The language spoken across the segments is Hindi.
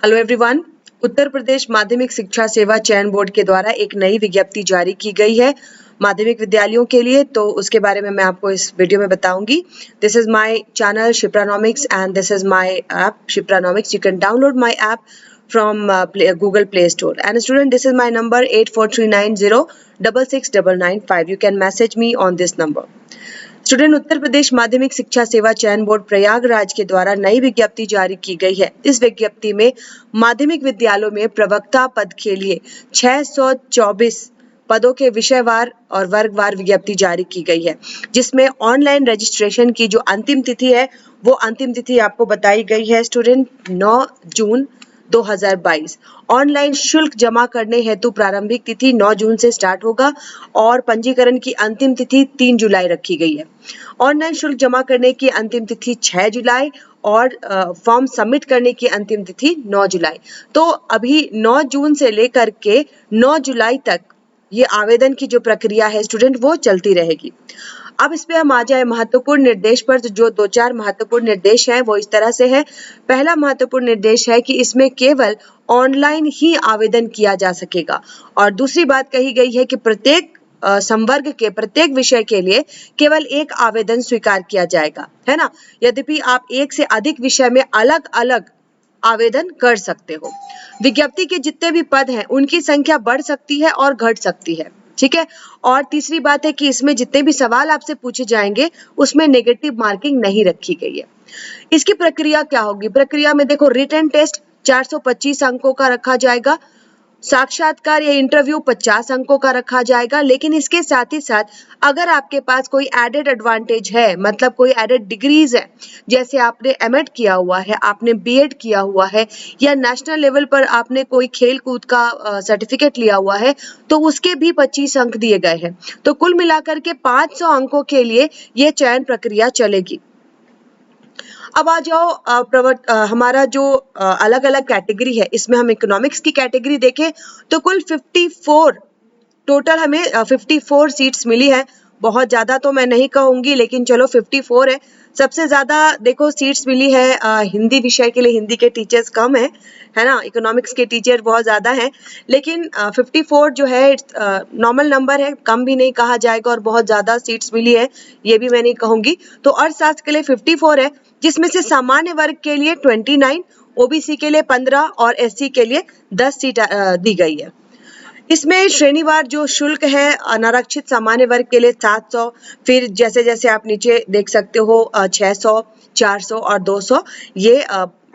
Hello everyone. उत्तर प्रदेश माध्यमिक शिक्षा सेवा चयन बोर्ड के द्वारा एक नई विज्ञप्ति जारी की गई है माध्यमिक विद्यालयों के लिए, तो उसके बारे में मैं आपको इस वीडियो में बताऊंगी। This is my channel Shipranomics and this is my app Shipranomics. You can download my app from Google Play Store. And student, this is my number 8439066995. You can message me on this number. Student, Uttar Pradesh Madhyamik Shiksha सेवा चयन बोर्ड प्रयागराज के द्वारा नई विज्ञप्ति जारी की गई है। इस विज्ञप्ति में माध्यमिक विद्यालयों में प्रवक्ता पद के लिए 624 पदों के विषयवार और वर्गवार विज्ञप्ति जारी की गई है, जिसमें ऑनलाइन रजिस्ट्रेशन की जो अंतिम तिथि है वो अंतिम तिथि आपको बताई गई है स्टूडेंट 9 जून 2022। ऑनलाइन शुल्क जमा करने हेतु प्रारंभिक तिथि 9 जून से स्टार्ट होगा और पंजीकरण की अंतिम तिथि 3 जुलाई रखी गई है। ऑनलाइन शुल्क जमा करने की अंतिम तिथि 6 जुलाई और फॉर्म सबमिट करने की अंतिम तिथि 9 जुलाई। तो अभी 9 जून से लेकर के 9 जुलाई तक ये आवेदन की जो प्रक्रिया है स्टूडेंट वो चलती रहेगी। अब इस पे हम आ जाए महत्वपूर्ण निर्देश पर। जो 2-4 महत्वपूर्ण निर्देश हैं वो इस तरह से है। पहला महत्वपूर्ण निर्देश है कि इसमें केवल ऑनलाइन ही आवेदन किया जा सकेगा और दूसरी बात कही गई है कि प्रत्येक संवर्ग के प्रत्येक विषय के लिए केवल एक आवेदन स्वीकार किया जाएगा, है ना। यद्यपि आप एक से अधिक विषय में अलग अलग आवेदन कर सकते हो। विज्ञप्ति के जितने भी पद हैं उनकी संख्या बढ़ सकती है और घट सकती है, ठीक है। और तीसरी बात है कि इसमें जितने भी सवाल आपसे पूछे जाएंगे उसमें नेगेटिव मार्किंग नहीं रखी गई है। इसकी प्रक्रिया क्या होगी? प्रक्रिया में देखो, रिटन टेस्ट 425 अंकों का रखा जाएगा, साक्षात्कार या इंटरव्यू 50 अंकों का रखा जाएगा। लेकिन इसके साथ ही साथ अगर आपके पास कोई एडेड एडवांटेज है, मतलब कोई एडेड डिग्रीज है, जैसे आपने एमएड किया हुआ है, आपने बीएड किया हुआ है या नेशनल लेवल पर आपने कोई खेल कूद का सर्टिफिकेट लिया हुआ है, तो उसके भी 25 अंक दिए गए हैं। तो कुल मिलाकर के 500 अंकों के लिए ये चयन प्रक्रिया चलेगी। अब आ जाओ हमारा जो अलग अलग कैटेगरी है, इसमें हम इकोनॉमिक्स की कैटेगरी देखें तो कुल 54 टोटल हमें 54 सीट्स मिली है। बहुत ज्यादा तो मैं नहीं कहूंगी, लेकिन चलो 54 है। सबसे ज्यादा देखो सीट्स मिली है हिंदी विषय के लिए। हिंदी के टीचर्स कम है ना, इकोनॉमिक्स के टीचर बहुत ज्यादा हैं, लेकिन 54 जो है नॉर्मल नंबर है, कम भी नहीं कहा जाएगा और बहुत ज्यादा सीट्स मिली है ये भी मैं नहीं कहूंगी। तो अर्थशास्त्र के लिए 54 है, जिसमें से सामान्य वर्ग के लिए 29, ओबीसी के लिए 15 और एससी के लिए 10 सीट दी गई है। इसमें श्रेणीवार जो शुल्क है अनारक्षित सामान्य वर्ग के लिए 700, फिर जैसे जैसे आप नीचे देख सकते हो 600, 400 और 200 ये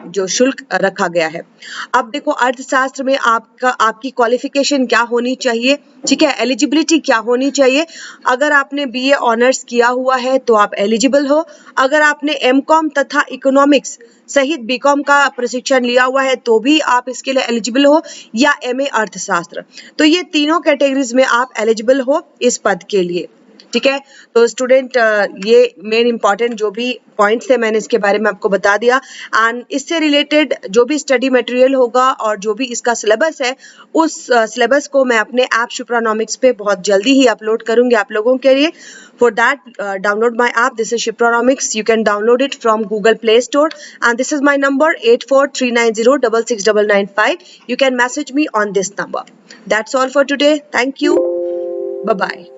जो शुल्क रखा गया है। अब देखो, अर्थशास्त्र में आपकी क्वालिफिकेशन क्या होनी चाहिए, ठीक है, एलिजिबिलिटी क्या होनी चाहिए। अगर आपने बीए ऑनर्स किया हुआ है तो आप एलिजिबल हो। अगर आपने एमकॉम तथा इकोनॉमिक्स सहित बीकॉम का प्रशिक्षण लिया हुआ है तो भी आप इसके लिए एलिजिबल हो, या एमए अर्थशास्त्र। तो ये तीनों कैटेगरीज में आप एलिजिबल हो इस पद के लिए, ठीक है। तो स्टूडेंट, ये मेन इंपॉर्टेंट जो भी पॉइंट्स थे मैंने इसके बारे में आपको बता दिया। एंड इससे रिलेटेड जो भी स्टडी मटेरियल होगा और जो भी इसका सिलेबस है, उस सिलेबस को मैं अपने ऐप शिप्रानॉमिक्स पे बहुत जल्दी ही अपलोड करूंगी आप लोगों के लिए। For that, download my app. This is Shipranomics. You can download it from Google Play Store. And this is my number 8439066995. You can message me on this number. That's all for today. Thank you. Bye-bye.